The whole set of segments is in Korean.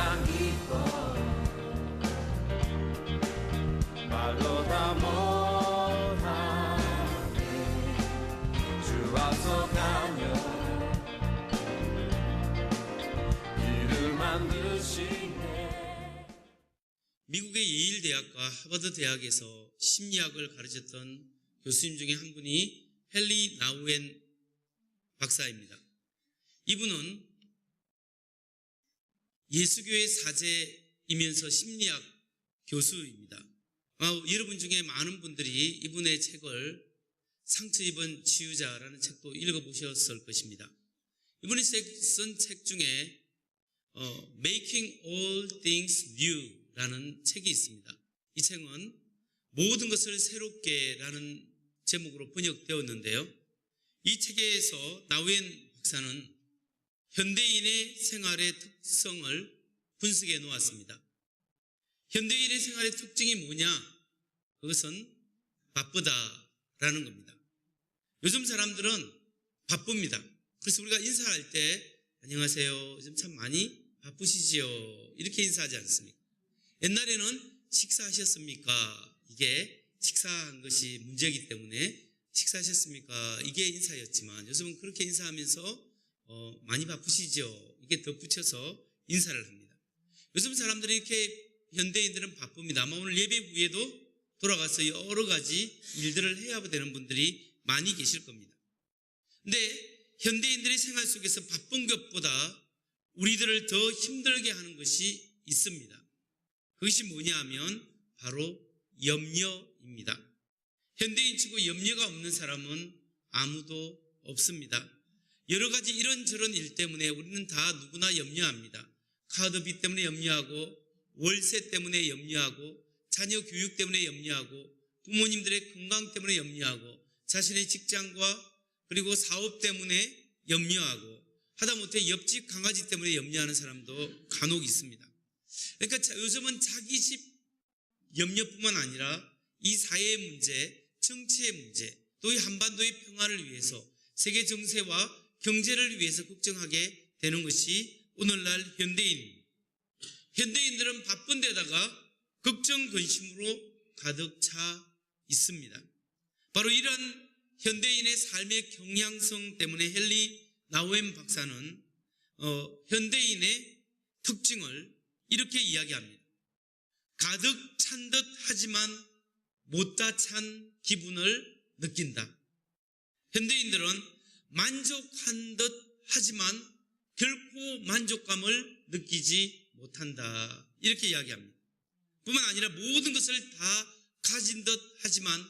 참 기뻐 말로 다 못하네 주 앞서가며 길을 만드시네. 미국의 예일 대학과 하버드 대학에서 심리학을 가르쳤던 교수님 중에 한 분이 헨리 나우엔 박사입니다. 이분은 예수교의 사제이면서 심리학 교수입니다. 여러분 중에 많은 분들이 이분의 책을 상처 입은 치유자라는 책도 읽어보셨을 것입니다. 이분이 쓴 책 중에 Making All Things New라는 책이 있습니다. 이 책은 모든 것을 새롭게라는 제목으로 번역되었는데요. 이 책에서 나우엔 박사는 현대인의 생활의 특성을 분석해 놓았습니다. 현대인의 생활의 특징이 뭐냐? 그것은 바쁘다라는 겁니다. 요즘 사람들은 바쁩니다. 그래서 우리가 인사할 때 안녕하세요. 요즘 참 많이 바쁘시지요? 이렇게 인사하지 않습니까? 옛날에는 식사하셨습니까? 이게 식사한 것이 문제이기 때문에 식사하셨습니까? 이게 인사였지만 요즘은 그렇게 인사하면서 많이 바쁘시죠? 이게 덧붙여서 인사를 합니다. 요즘 사람들이 이렇게 현대인들은 바쁩니다. 아마 오늘 예배 후에도 돌아가서 여러 가지 일들을 해야 되는 분들이 많이 계실 겁니다. 근데 현대인들의 생활 속에서 바쁜 것보다 우리들을 더 힘들게 하는 것이 있습니다. 그것이 뭐냐 하면 바로 염려입니다. 현대인치고 염려가 없는 사람은 아무도 없습니다. 여러 가지 이런저런 일 때문에 우리는 다 누구나 염려합니다. 카드비 때문에 염려하고 월세 때문에 염려하고 자녀 교육 때문에 염려하고 부모님들의 건강 때문에 염려하고 자신의 직장과 그리고 사업 때문에 염려하고 하다못해 옆집 강아지 때문에 염려하는 사람도 간혹 있습니다. 그러니까 요즘은 자기 집 염려뿐만 아니라 이 사회의 문제, 정치의 문제, 또 이 한반도의 평화를 위해서 세계 정세와 경제를 위해서 걱정하게 되는 것이 오늘날 현대인입니다. 현대인들은 바쁜 데다가 걱정, 근심으로 가득 차 있습니다. 바로 이런 현대인의 삶의 경향성 때문에 헨리 나우엔 박사는 현대인의 특징을 이렇게 이야기합니다. 가득 찬 듯 하지만 못다 찬 기분을 느낀다. 현대인들은 만족한 듯 하지만 결코 만족감을 느끼지 못한다. 이렇게 이야기합니다. 뿐만 아니라 모든 것을 다 가진 듯 하지만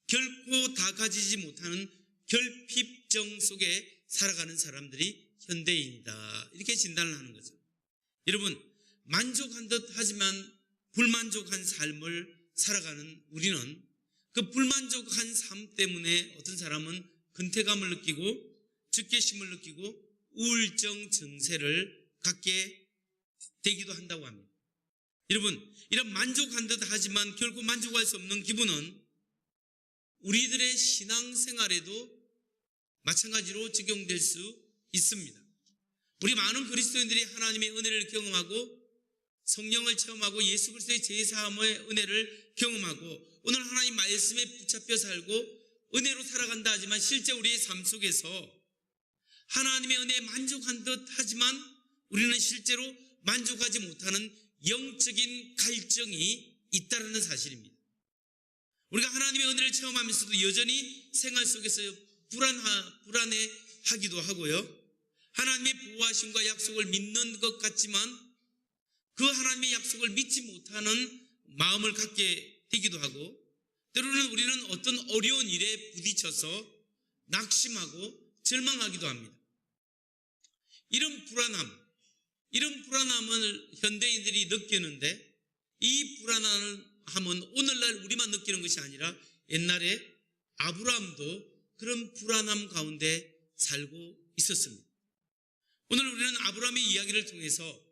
결코 다 가지지 못하는 결핍증 속에 살아가는 사람들이 현대인이다. 이렇게 진단을 하는 거죠. 여러분, 만족한 듯 하지만 불만족한 삶을 살아가는 우리는 그 불만족한 삶 때문에 어떤 사람은 근태감을 느끼고 적개심을 느끼고 우울증 증세를 갖게 되기도 한다고 합니다. 여러분, 이런 만족한 듯 하지만 결코 만족할 수 없는 기분은 우리들의 신앙생활에도 마찬가지로 적용될 수 있습니다. 우리 많은 그리스도인들이 하나님의 은혜를 경험하고 성령을 체험하고 예수 그리스도의 제사함의 은혜를 경험하고 오늘 하나님 말씀에 붙잡혀 살고 은혜로 살아간다 하지만 실제 우리의 삶 속에서 하나님의 은혜에 만족한 듯 하지만 우리는 실제로 만족하지 못하는 영적인 갈증이 있다는 사실입니다. 우리가 하나님의 은혜를 체험하면서도 여전히 생활 속에서 불안해하기도 하고요. 하나님의 보호하심과 약속을 믿는 것 같지만 그 하나님의 약속을 믿지 못하는 마음을 갖게 되기도 하고 때로는 우리는 어떤 어려운 일에 부딪혀서 낙심하고 절망하기도 합니다. 이런 불안함을 현대인들이 느끼는데 이 불안함은 오늘날 우리만 느끼는 것이 아니라 옛날에 아브라함도 그런 불안함 가운데 살고 있었습니다. 오늘 우리는 아브라함의 이야기를 통해서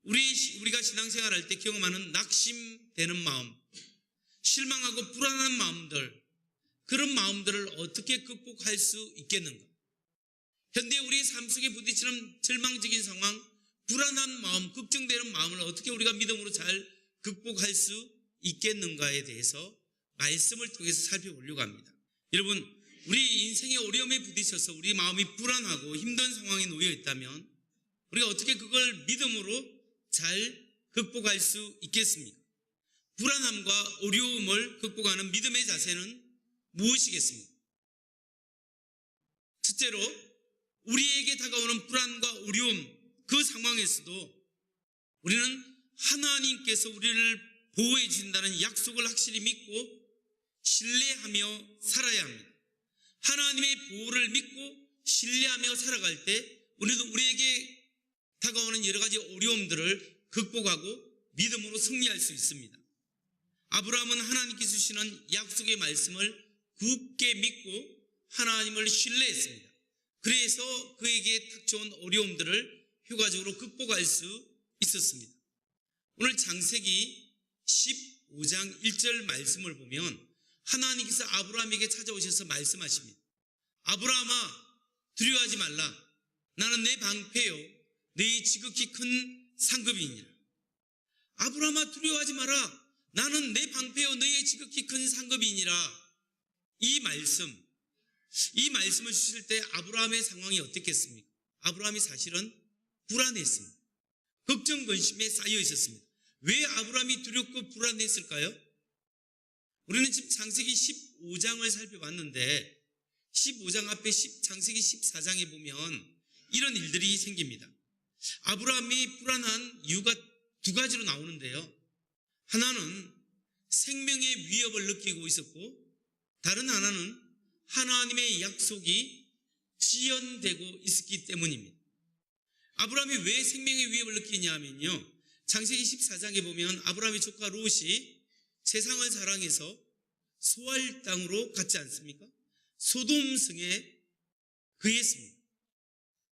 우리가 신앙생활할 때 경험하는 낙심되는 마음, 실망하고 불안한 마음들, 그런 마음들을 어떻게 극복할 수 있겠는가? 현대 우리의 삶 속에 부딪히는 절망적인 상황, 불안한 마음, 걱정되는 마음을 어떻게 우리가 믿음으로 잘 극복할 수 있겠는가에 대해서 말씀을 통해서 살펴보려고 합니다. 여러분, 우리 인생의 어려움에 부딪혀서 우리 마음이 불안하고 힘든 상황에 놓여 있다면 우리가 어떻게 그걸 믿음으로 잘 극복할 수 있겠습니까? 불안함과 어려움을 극복하는 믿음의 자세는 무엇이겠습니까? 첫째로 우리에게 다가오는 불안과 어려움, 그 상황에서도 우리는 하나님께서 우리를 보호해 주신다는 약속을 확실히 믿고 신뢰하며 살아야 합니다. 하나님의 보호를 믿고 신뢰하며 살아갈 때 우리도 우리에게 다가오는 여러 가지 어려움들을 극복하고 믿음으로 승리할 수 있습니다. 아브라함은 하나님께서 주시는 약속의 말씀을 굳게 믿고 하나님을 신뢰했습니다. 그래서 그에게 닥쳐온 어려움들을 효과적으로 극복할 수 있었습니다. 오늘 창세기 15장 1절 말씀을 보면 하나님께서 아브라함에게 찾아오셔서 말씀하십니다. 아브라함아, 두려워하지 말라. 나는 내 방패요 너희 지극히 큰 상급이니라. 아브라함아, 두려워하지 마라. 나는 내 방패요 너희의 지극히 큰 상급이니라. 이 말씀을 주실 때 아브라함의 상황이 어땠겠습니까? 아브라함이 사실은 불안했습니다. 걱정, 근심에 쌓여 있었습니다. 왜 아브라함이 두렵고 불안했을까요? 우리는 지금 창세기 15장을 살펴봤는데 15장 앞에 창세기 14장에 보면 이런 일들이 생깁니다. 아브라함이 불안한 이유가 두 가지로 나오는데요. 하나는 생명의 위협을 느끼고 있었고 다른 하나는 하나님의 약속이 지연되고 있었기 때문입니다. 아브라함이 왜 생명의 위협을 느끼냐 하면요, 창세기 14장에 보면 아브라함의 조카 롯이 세상을 사랑해서 소알 땅으로 갔지 않습니까? 소돔성에 거했습니다.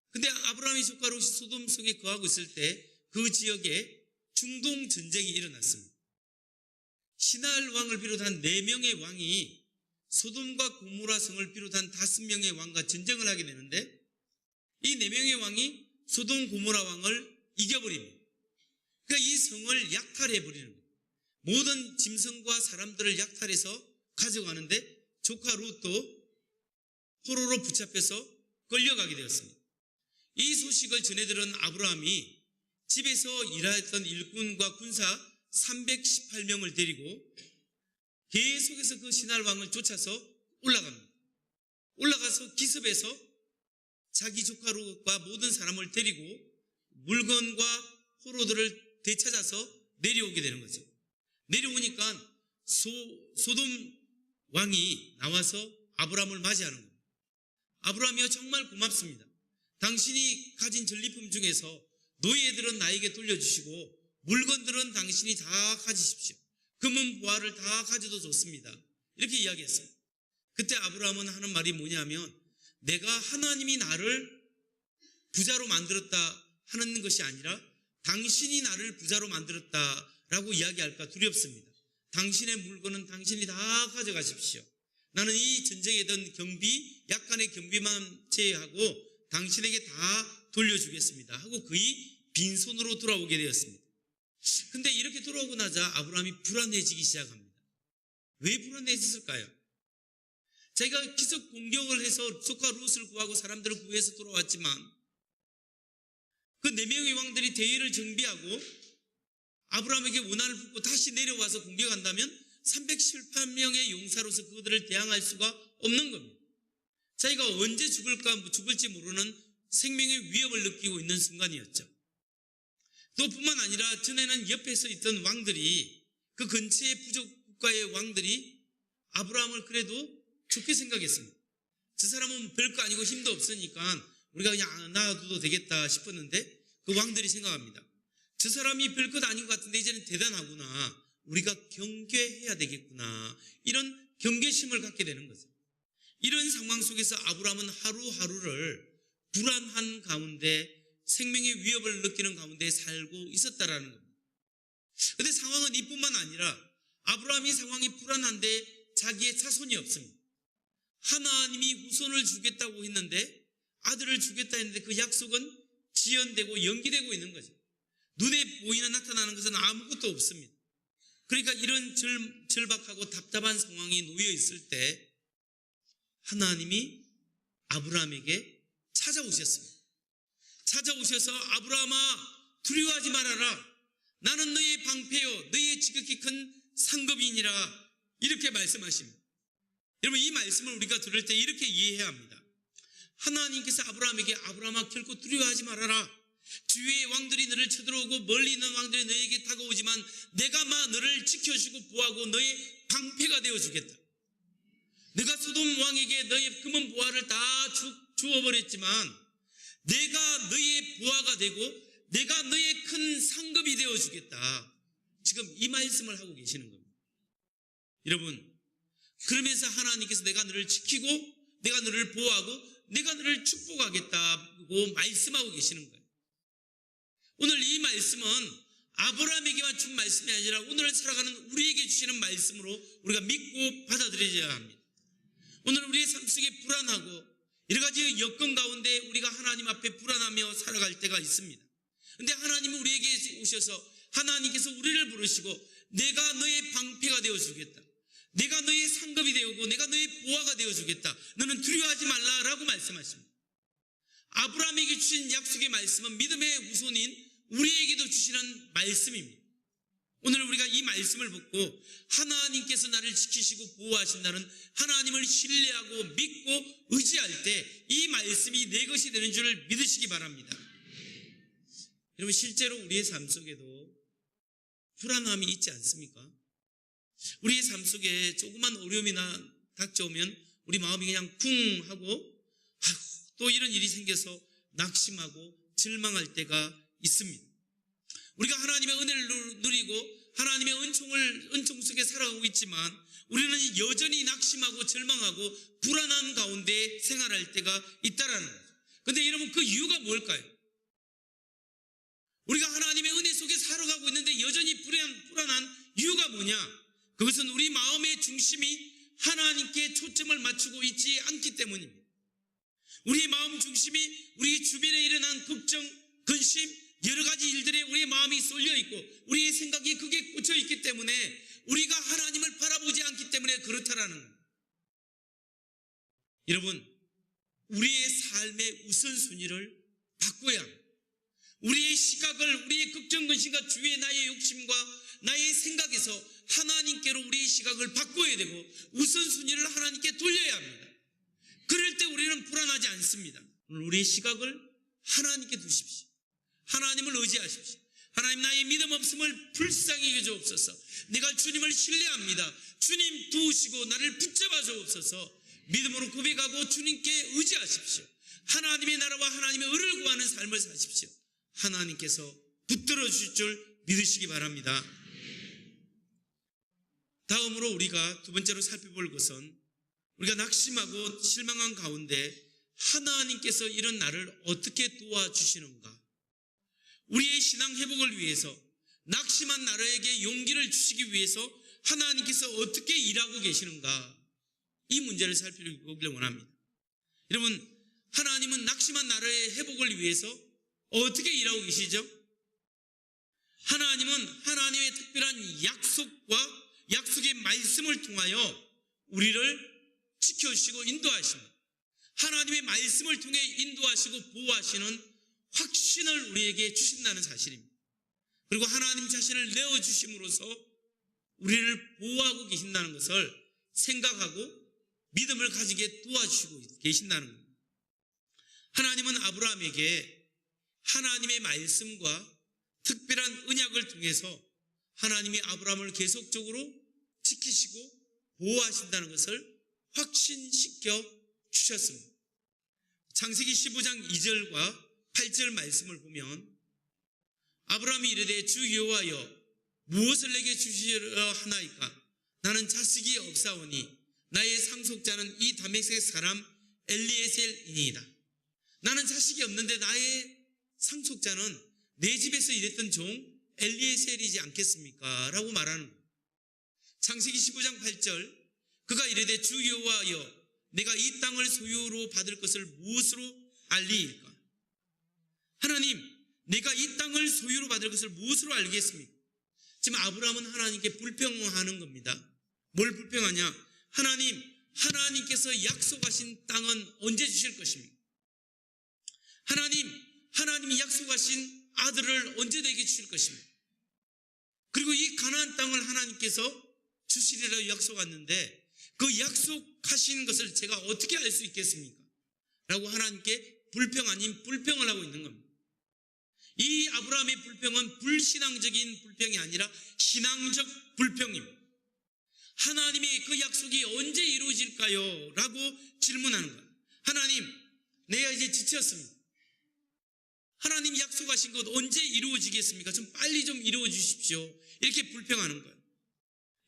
근데 아브라함의 조카 롯이 소돔성에 거하고 있을 때 그 지역에 중동 전쟁이 일어났습니다. 시날 왕을 비롯한 4명의 왕이 소돔과 고모라 성을 비롯한 5명의 왕과 전쟁을 하게 되는데 이 4명의 왕이 소돔 고모라 왕을 이겨버립니다. 그러니까 이 성을 약탈해버리는 거예요. 모든 짐승과 사람들을 약탈해서 가져가는데 조카 롯도 포로로 붙잡혀서 끌려가게 되었습니다. 이 소식을 전해들은 아브라함이 집에서 일하였던 일꾼과 군사 318명을 데리고 계속해서 그 시날 왕을 쫓아서 올라갑니다. 올라가서 기습해서 자기 조카 롯과 모든 사람을 데리고 물건과 포로들을 되찾아서 내려오게 되는 거죠. 내려오니까 소돔 왕이 나와서 아브라함을 맞이하는 거예요. 아브라함이여, 정말 고맙습니다. 당신이 가진 전리품 중에서 노예들은 나에게 돌려주시고 물건들은 당신이 다 가지십시오. 금은 보화를 다 가져도 좋습니다. 이렇게 이야기했어요. 그때 아브라함은 하는 말이 뭐냐면, 내가 하나님이 나를 부자로 만들었다 하는 것이 아니라 당신이 나를 부자로 만들었다라고 이야기할까 두렵습니다. 당신의 물건은 당신이 다 가져가십시오. 나는 이 전쟁에 든 경비, 약간의 경비만 제외하고 당신에게 다 돌려주겠습니다 하고 거의 빈손으로 돌아오게 되었습니다. 근데 이렇게 돌아오고 나자 아브라함이 불안해지기 시작합니다. 왜 불안해졌을까요? 자기가 기습 공격을 해서 조카 롯을 구하고 사람들을 구해서 돌아왔지만 그 4명의 왕들이 대회를 정비하고 아브라함에게 원한을 품고 다시 내려와서 공격한다면 318명의 용사로서 그들을 대항할 수가 없는 겁니다. 자기가 언제 죽을지 모르는 생명의 위협을 느끼고 있는 순간이었죠. 또 뿐만 아니라 전에는 옆에서 있던 왕들이, 그 근처의 부족 국가의 왕들이 아브라함을 그래도 좋게 생각했습니다. 저 사람은 별거 아니고 힘도 없으니까 우리가 그냥 놔둬도 되겠다 싶었는데 그 왕들이 생각합니다. 저 사람이 별것 아닌 것 같은데 이제는 대단하구나. 우리가 경계해야 되겠구나. 이런 경계심을 갖게 되는 거죠. 이런 상황 속에서 아브라함은 하루하루를 불안한 가운데 생명의 위협을 느끼는 가운데 살고 있었다라는 겁니다. 그런데 상황은 이뿐만 아니라 아브라함이 상황이 불안한데 자기의 자손이 없습니다. 하나님이 후손을 주겠다고 했는데, 아들을 주겠다 했는데 그 약속은 지연되고 연기되고 있는 거죠. 눈에 보이는 나타나는 것은 아무것도 없습니다. 그러니까 이런 절박하고 답답한 상황이 놓여 있을 때 하나님이 아브라함에게 찾아오셨습니다. 찾아오셔서 아브라함아 두려워하지 말아라. 나는 너의 방패요 너의 지극히 큰 상급이니라 이렇게 말씀하십니다. 여러분 이 말씀을 우리가 들을 때 이렇게 이해해야 합니다. 하나님께서 아브라함에게 아브라함아 결코 두려워하지 말아라. 주위의 왕들이 너를 쳐들어오고 멀리 있는 왕들이 너에게 다가오지만 내가 너를 지켜주고 보호하고 너의 방패가 되어주겠다. 내가 소돔 왕에게 너의 금은 보화를 다 주어버렸지만 내가 너의 보화가 되고 내가 너의 큰 상급이 되어주겠다. 지금 이 말씀을 하고 계시는 겁니다. 여러분 그러면서 하나님께서 내가 너를 지키고 내가 너를 보호하고 내가 너를 축복하겠다고 말씀하고 계시는 거예요. 오늘 이 말씀은 아브라함에게만 준 말씀이 아니라 오늘 살아가는 우리에게 주시는 말씀으로 우리가 믿고 받아들여야 합니다. 오늘 우리의 삶 속에 불안하고 여러 가지 여건 가운데 우리가 하나님 앞에 불안하며 살아갈 때가 있습니다. 그런데 하나님은 우리에게 오셔서 하나님께서 우리를 부르시고 내가 너의 방패가 되어주겠다. 내가 너의 상급이 되고 내가 너의 보화가 되어주겠다. 너는 두려워하지 말라라고 말씀하십니다. 아브라함에게 주신 약속의 말씀은 믿음의 우선인 우리에게도 주시는 말씀입니다. 오늘 우리가 이 말씀을 듣고 하나님께서 나를 지키시고 보호하신다는 하나님을 신뢰하고 믿고 의지할 때 이 말씀이 내 것이 되는 줄 믿으시기 바랍니다. 여러분 실제로 우리의 삶 속에도 불안함이 있지 않습니까? 우리의 삶 속에 조그만 어려움이나 닥쳐오면 우리 마음이 그냥 쿵 하고 또 이런 일이 생겨서 낙심하고 절망할 때가 있습니다. 우리가 하나님의 은혜를 누리고 하나님의 은총 속에 살아가고 있지만 우리는 여전히 낙심하고 절망하고 불안한 가운데 생활할 때가 있다라는 거죠. 그런데 여러분 그 이유가 뭘까요? 우리가 하나님의 은혜 속에 살아가고 있는데 여전히 불안한 이유가 뭐냐? 그것은 우리 마음의 중심이 하나님께 초점을 맞추고 있지 않기 때문입니다. 우리의 마음 중심이 우리 주변에 일어난 걱정, 근심, 여러 가지 일들에 우리의 마음이 쏠려 있고 우리의 생각이 그게 꽂혀 있기 때문에 우리가 하나님을 바라보지 않기 때문에 그렇다라는 거예요. 여러분 우리의 삶의 우선순위를 바꿔야 합니다. 우리의 시각을 우리의 걱정, 근심과 주위의 나의 욕심과 나의 생각에서 하나님께로 우리의 시각을 바꿔야 되고 우선순위를 하나님께 돌려야 합니다. 그럴 때 우리는 불안하지 않습니다. 오늘 우리의 시각을 하나님께 두십시오. 하나님을 의지하십시오. 하나님 나의 믿음 없음을 불쌍히 여겨주옵소서. 내가 주님을 신뢰합니다. 주님 도우시고 나를 붙잡아 주옵소서. 믿음으로 고백하고 주님께 의지하십시오. 하나님의 나라와 하나님의 의를 구하는 삶을 사십시오. 하나님께서 붙들어 주실 줄 믿으시기 바랍니다. 다음으로 우리가 두 번째로 살펴볼 것은 우리가 낙심하고 실망한 가운데 하나님께서 이런 나를 어떻게 도와주시는가? 우리의 신앙 회복을 위해서 낙심한 나라에게 용기를 주시기 위해서 하나님께서 어떻게 일하고 계시는가? 이 문제를 살펴보기를 원합니다. 여러분 하나님은 낙심한 나라의 회복을 위해서 어떻게 일하고 계시죠? 하나님은 하나님의 특별한 약속의 말씀을 통하여 우리를 지켜주시고 인도하십니다. 하나님의 말씀을 통해 인도하시고 보호하시는 확신을 우리에게 주신다는 사실입니다. 그리고 하나님 자신을 내어주심으로써 우리를 보호하고 계신다는 것을 생각하고 믿음을 가지게 도와주시고 계신다는 겁니다. 하나님은 아브라함에게 하나님의 말씀과 특별한 언약을 통해서 하나님이 아브라함을 계속적으로 지키시고 보호하신다는 것을 확신시켜 주셨습니다. 창세기 15장 2절과 8절 말씀을 보면 아브라함이 이르되 주 여호와여 무엇을 내게 주시려 하나이까? 나는 자식이 없사오니 나의 상속자는 이 다메섹 사람 엘리에셀이니이다. 나는 자식이 없는데 나의 상속자는 내 집에서 일했던 종 엘리에셀이지 않겠습니까? 라고 말하는 거예요. 창세기 15장 8절 그가 이르되 주 여호와여 내가 이 땅을 소유로 받을 것을 무엇으로 알리일까? 하나님, 내가 이 땅을 소유로 받을 것을 무엇으로 알겠습니까? 지금 아브라함은 하나님께 불평하는 겁니다. 뭘 불평하냐? 하나님, 하나님께서 약속하신 땅은 언제 주실 것입니까? 하나님, 하나님이 약속하신 아들을 언제 내게 주실 것입니까? 그리고 이 가나안 땅을 하나님께서 주시리라고 약속했는데 그 약속하신 것을 제가 어떻게 알 수 있겠습니까? 라고 하나님께 불평 아닌 불평을 하고 있는 겁니다. 이 아브라함의 불평은 불신앙적인 불평이 아니라 신앙적 불평입니다. 하나님의 그 약속이 언제 이루어질까요? 라고 질문하는 거예요. 하나님, 내가 이제 지쳤습니다. 하나님 약속하신 것 언제 이루어지겠습니까? 좀 빨리 좀 이루어 주십시오. 이렇게 불평하는 거예요.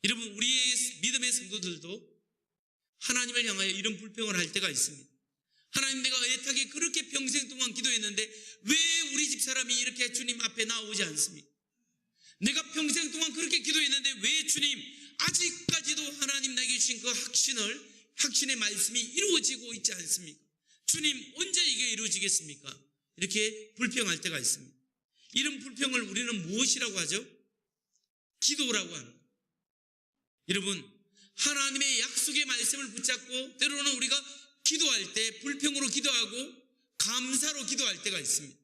여러분, 우리의 믿음의 성도들도 하나님을 향하여 이런 불평을 할 때가 있습니다. 하나님, 내가 애타게 그렇게 평생 동안 기도했는데 왜 우리 집 사람이 이렇게 주님 앞에 나오지 않습니까? 내가 평생 동안 그렇게 기도했는데 왜 주님 아직까지도 하나님 내게 주신 그 확신의 말씀이 이루어지고 있지 않습니까? 주님, 언제 이게 이루어지겠습니까? 이렇게 불평할 때가 있습니다. 이런 불평을 우리는 무엇이라고 하죠? 기도라고 하는 거예요. 여러분, 하나님의 약속의 말씀을 붙잡고 때로는 우리가 기도할 때 불평으로 기도하고 감사로 기도할 때가 있습니다.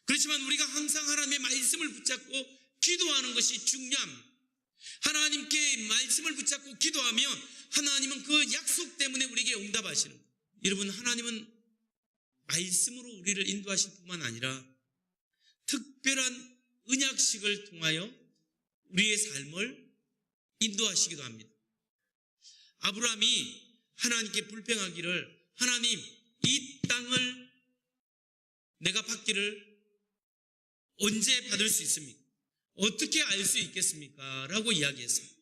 그렇지만 우리가 항상 하나님의 말씀을 붙잡고 기도하는 것이 중요합니다. 하나님께 말씀을 붙잡고 기도하면 하나님은 그 약속 때문에 우리에게 응답하시는 거예요. 여러분, 하나님은 말씀으로 우리를 인도하실 뿐만 아니라 특별한 언약식을 통하여 우리의 삶을 인도하시기도 합니다. 아브라함이 하나님께 불평하기를, 하나님, 이 땅을 내가 받기를 언제 받을 수 있습니까? 어떻게 알 수 있겠습니까? 라고 이야기했습니다.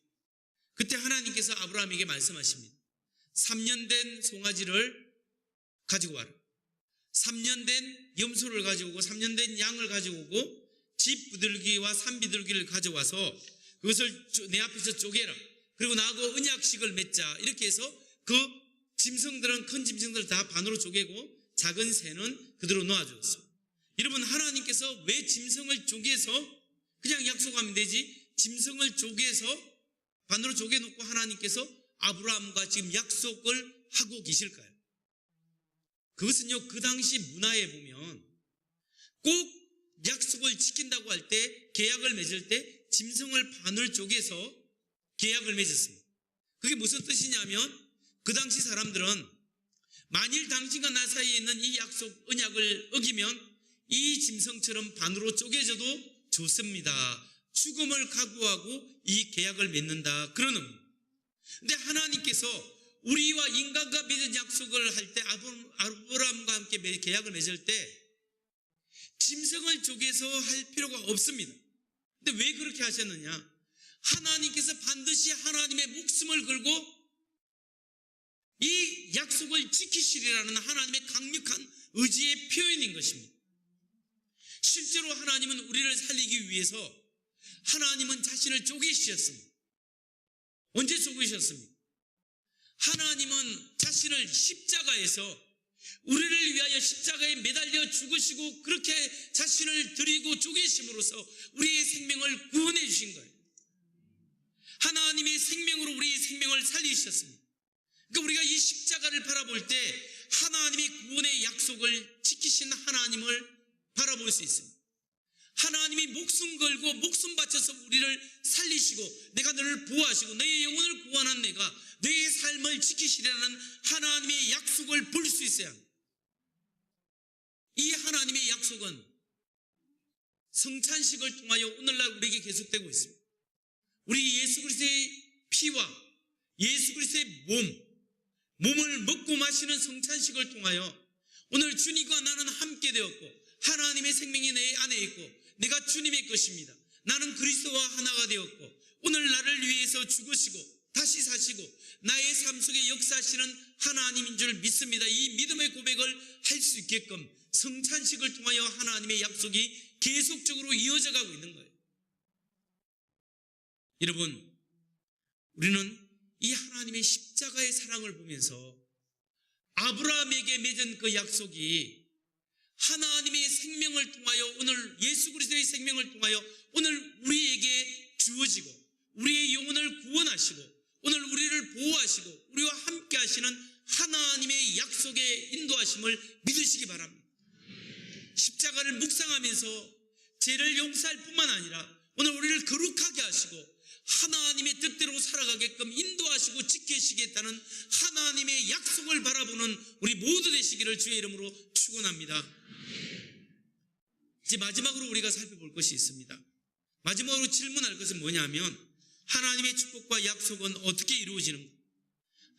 그때 하나님께서 아브라함에게 말씀하십니다. 3년 된 송아지를 가지고 와라. 3년 된 염소를 가지고 오고 3년 된 양을 가지고 오고 집 비둘기와 산 비둘기를 가져와서 그것을 내 앞에서 쪼개라. 그리고 나하고 언약식을 맺자. 이렇게 해서 그 짐승들은, 큰 짐승들을 다 반으로 쪼개고 작은 새는 그대로 놓아주었습니다. 여러분, 하나님께서 왜 짐승을 쪼개서 그냥 약속하면 되지 짐승을 쪼개서 반으로 쪼개놓고 하나님께서 아브라함과 지금 약속을 하고 계실까요? 그것은요, 그 당시 문화에 보면 꼭 약속을 지킨다고 할 때, 계약을 맺을 때 짐승을 반을 쪼개서 계약을 맺었습니다. 그게 무슨 뜻이냐면 그 당시 사람들은 만일 당신과 나 사이에 있는 이 약속, 언약을 어기면 이 짐승처럼 반으로 쪼개져도 좋습니다. 죽음을 각오하고 이 계약을 맺는다. 그러는 겁니다. 근데 하나님께서 우리와 인간과 맺은 약속을 할 때, 아브라함과 함께 계약을 맺을 때 짐승을 쪼개서 할 필요가 없습니다. 근데 왜 그렇게 하셨느냐? 하나님께서 반드시 하나님의 목숨을 걸고 이 약속을 지키시리라는 하나님의 강력한 의지의 표현인 것입니다. 실제로 하나님은 우리를 살리기 위해서 하나님은 자신을 쪼개셨습니다. 언제 쪼개셨습니까? 하나님은 자신을 십자가에서 우리를 위하여 십자가에 매달려 죽으시고 그렇게 자신을 드리고 쪼개심으로써 우리의 생명을 구원해 주신 거예요. 하나님의 생명으로 우리의 생명을 살리셨습니다. 그러니까 우리가 이 십자가를 바라볼 때 하나님의 구원의 약속을 지키신 하나님을 바라볼 수 있습니다. 하나님이 목숨 걸고 목숨 바쳐서 우리를 살리시고 내가 너를 보호하시고 너의 영혼을 구원한 내가 너의 삶을 지키시려는 하나님의 약속을 볼 수 있어야 합니다. 이 하나님의 약속은 성찬식을 통하여 오늘날 우리에게 계속되고 있습니다. 우리 예수 그리스도의 피와 예수 그리스도의 몸을 먹고 마시는 성찬식을 통하여 오늘 주님과 나는 함께 되었고 하나님의 생명이 내 안에 있고 내가 주님의 것입니다. 나는 그리스도와 하나가 되었고 오늘 나를 위해서 죽으시고 다시 사시고 나의 삶 속에 역사하시는 하나님인 줄 믿습니다. 이 믿음의 고백을 할 수 있게끔 성찬식을 통하여 하나님의 약속이 계속적으로 이어져 가고 있는 거예요. 여러분, 우리는 이 하나님의 십자가의 사랑을 보면서 아브라함에게 맺은 그 약속이 하나님의 생명을 통하여, 오늘 예수 그리스도의 생명을 통하여 오늘 우리에게 주어지고 우리의 영혼을 구원하시고 오늘 우리를 보호하시고 우리와 함께 하시는 하나님의 약속의 인도하심을 믿으시기 바랍니다. 십자가를 묵상하면서 죄를 용서할 뿐만 아니라 오늘 우리를 거룩하게 하시고 하나님의 뜻대로 살아가게끔 인도하시고 지키시겠다는 하나님의 약속을 바라보는 우리 모두 되시기를 주의 이름으로 축원합니다. 이제 마지막으로 우리가 살펴볼 것이 있습니다. 마지막으로 질문할 것은 뭐냐면 하나님의 축복과 약속은 어떻게 이루어지는가?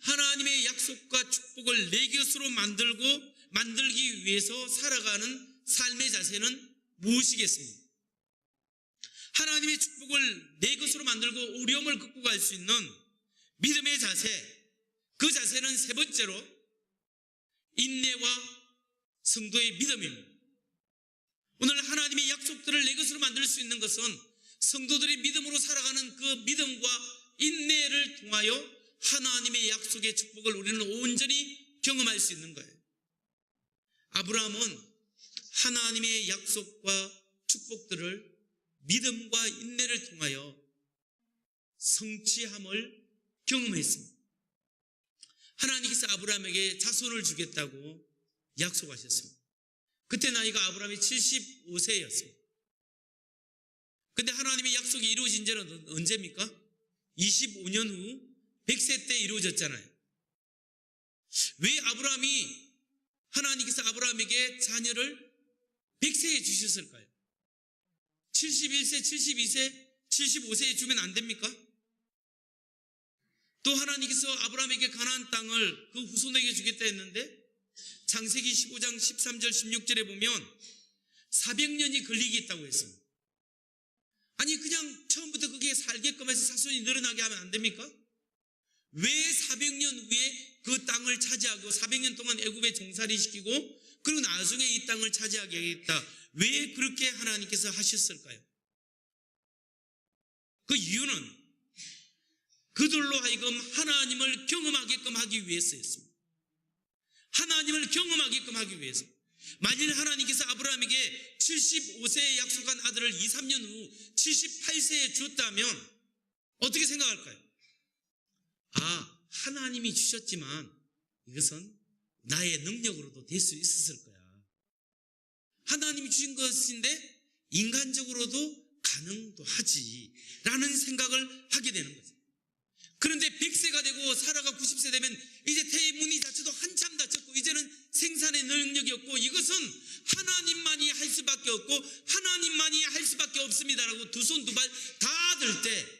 하나님의 약속과 축복을 내 것으로 만들기 위해서 살아가는 삶의 자세는 무엇이겠습니까? 하나님의 축복을 내 것으로 만들고 어려움을 극복할 수 있는 믿음의 자세, 그 자세는 세 번째로 인내와 성도의 믿음입니다. 오늘 하나님의 약속들을 내 것으로 만들 수 있는 것은 성도들의 믿음으로 살아가는 그 믿음과 인내를 통하여 하나님의 약속의 축복을 우리는 온전히 경험할 수 있는 거예요. 아브라함은 하나님의 약속과 축복들을 믿음과 인내를 통하여 성취함을 경험했습니다. 하나님께서 아브라함에게 자손을 주겠다고 약속하셨습니다. 그때 나이가 아브라함이 75세였습니다. 근데 하나님의 약속이 이루어진 지는 언제입니까? 25년 후 100세 때 이루어졌잖아요. 왜 하나님께서 아브라함에게 자녀를 100세에 주셨을까요? 71세, 72세, 75세에 주면 안 됩니까? 또 하나님께서 아브라함에게 가나안 땅을 그 후손에게 주겠다 했는데 창세기 15장 13절 16절에 보면 400년이 걸리겠다고 했습니다. 아니 그냥 처음부터 그게 살게끔 해서 자손이 늘어나게 하면 안 됩니까? 왜 400년 후에 그 땅을 차지하고 400년 동안 애굽에 종살이 시키고 그리고 나중에 이 땅을 차지하게 하겠다. 왜 그렇게 하나님께서 하셨을까요? 그 이유는 그들로 하여금 하나님을 경험하게끔 하기 위해서였습니다. 하나님을 경험하게끔 하기 위해서. 만일 하나님께서 아브라함에게 75세에 약속한 아들을 2, 3년 후 78세에 줬다면 어떻게 생각할까요? 하나님이 주셨지만 이것은 나의 능력으로도 될 수 있었을 거야. 하나님이 주신 것인데 인간적으로도 가능도 하지 라는 생각을 하게 되는 거죠. 그런데 100세가 되고 사라가 90세 되면 이제 태의 문이 닫혀도 한참 닫혔고 이제는 생산의 능력이 없고 이것은 하나님만이 할 수밖에 없고 하나님만이 할 수밖에 없습니다라고 두 손 두 발 다 들 때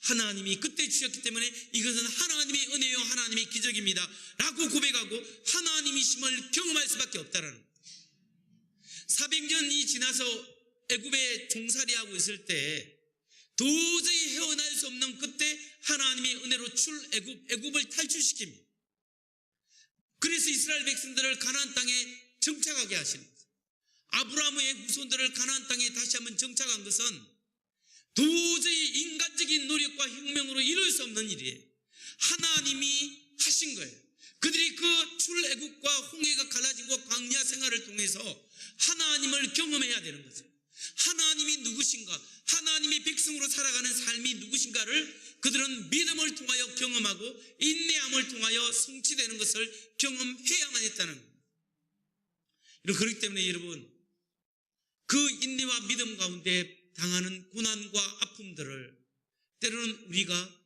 하나님이 그때 주셨기 때문에 이것은 하나님의 은혜요 하나님의 기적입니다 라고 고백하고 하나님이심을 경험할 수밖에 없다라는 거예요. 400년이 지나서 애굽에 종살이하고 있을 때 도저히 헤어날 수 없는 그때 하나님의 은혜로 애굽을 탈출시킵니다. 그래서 이스라엘 백성들을 가나안 땅에 정착하게 하시는 거예요. 아브라함의 후손들을 가나안 땅에 다시 한번 정착한 것은 도저히 인간적인 노력과 혁명으로 이룰 수 없는 일이에요. 하나님이 하신 거예요. 그들이 그 출애굽과 홍해가 갈라지고 광야 생활을 통해서 하나님을 경험해야 되는 거죠. 하나님이 누구신가, 하나님의 백성으로 살아가는 삶이 누구신가를 그들은 믿음을 통하여 경험하고 인내함을 통하여 성취되는 것을 경험해야만 했다는 거예요. 그렇기 때문에 여러분, 그 인내와 믿음 가운데 당하는 고난과 아픔들을 때로는 우리가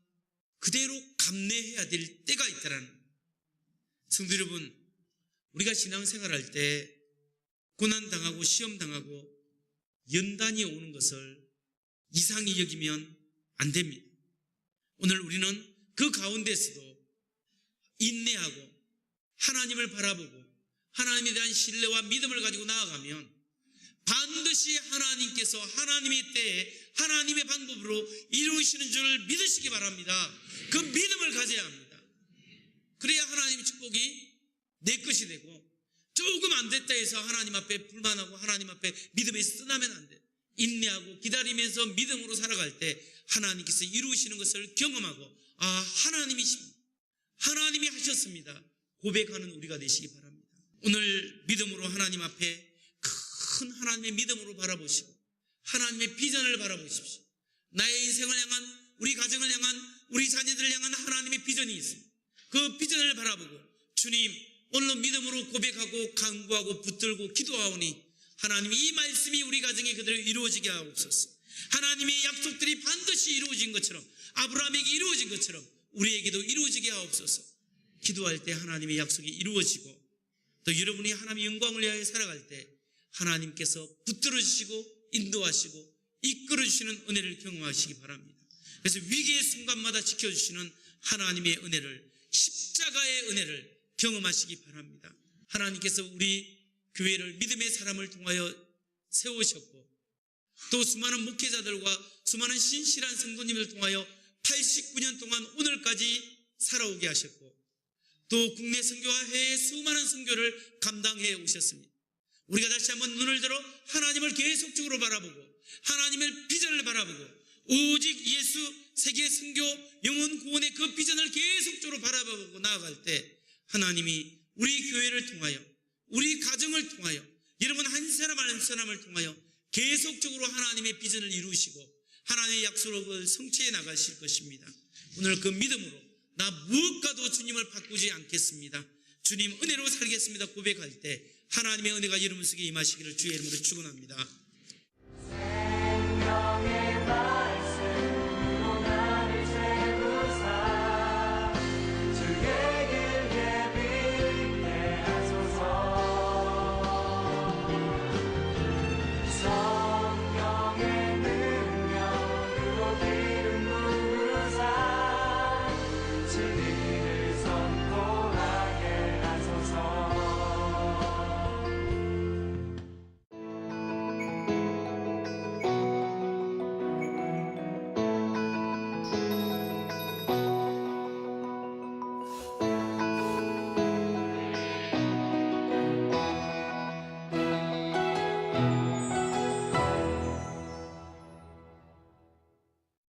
그대로 감내해야 될 때가 있다는 거예요. 성도 여러분, 우리가 신앙생활할 때 고난당하고 시험당하고 연단이 오는 것을 이상히 여기면 안 됩니다. 오늘 우리는 그 가운데서도 인내하고 하나님을 바라보고 하나님에 대한 신뢰와 믿음을 가지고 나아가면 반드시 하나님께서 하나님의 때에 하나님의 방법으로 이루시는 줄 믿으시기 바랍니다. 그 믿음을 가져야 합니다. 그래야 하나님의 축복이 내 것이 되고 조금 안 됐다 해서 하나님 앞에 불만하고 하나님 앞에 믿음에서 떠나면 안 돼. 인내하고 기다리면서 믿음으로 살아갈 때 하나님께서 이루시는 것을 경험하고 하나님이십니다. 하나님이 하셨습니다. 고백하는 우리가 되시기 바랍니다. 오늘 믿음으로 하나님 앞에 큰 하나님의 믿음으로 바라보시고 하나님의 비전을 바라보십시오. 나의 인생을 향한, 우리 가정을 향한, 우리 자녀들을 향한 하나님의 비전이 있습니다. 그 비전을 바라보고 주님, 오늘 믿음으로 고백하고 간구하고 붙들고 기도하오니 하나님, 이 말씀이 우리 가정에 그대로 이루어지게 하옵소서. 하나님의 약속들이 반드시 이루어진 것처럼, 아브라함에게 이루어진 것처럼 우리에게도 이루어지게 하옵소서. 기도할 때 하나님의 약속이 이루어지고, 또 여러분이 하나님의 영광을 위하여 살아갈 때 하나님께서 붙들어 주시고 인도하시고 이끌어 주시는 은혜를 경험하시기 바랍니다. 그래서 위기의 순간마다 지켜주시는 하나님의 은혜를, 십자가의 은혜를 경험하시기 바랍니다. 하나님께서 우리 교회를 믿음의 사람을 통하여 세우셨고, 또 수많은 목회자들과 수많은 신실한 성도님을 통하여 89년 동안 오늘까지 살아오게 하셨고, 또 국내 선교와 해외 수많은 선교를 감당해 오셨습니다. 우리가 다시 한번 눈을 들어 하나님을 계속적으로 바라보고 하나님의 비전을 바라보고 오직 예수 세계 선교 영혼 구원의 그 비전을 계속적으로 바라보고 나아갈 때 하나님이 우리 교회를 통하여, 우리 가정을 통하여, 여러분 한 사람 한 사람을 통하여 계속적으로 하나님의 비전을 이루시고 하나님의 약속을 성취해 나가실 것입니다. 오늘 그 믿음으로 나 무엇과도 주님을 바꾸지 않겠습니다, 주님 은혜로 살겠습니다 고백할 때 하나님의 은혜가 여러분 속에 임하시기를 주의 이름으로 축원합니다.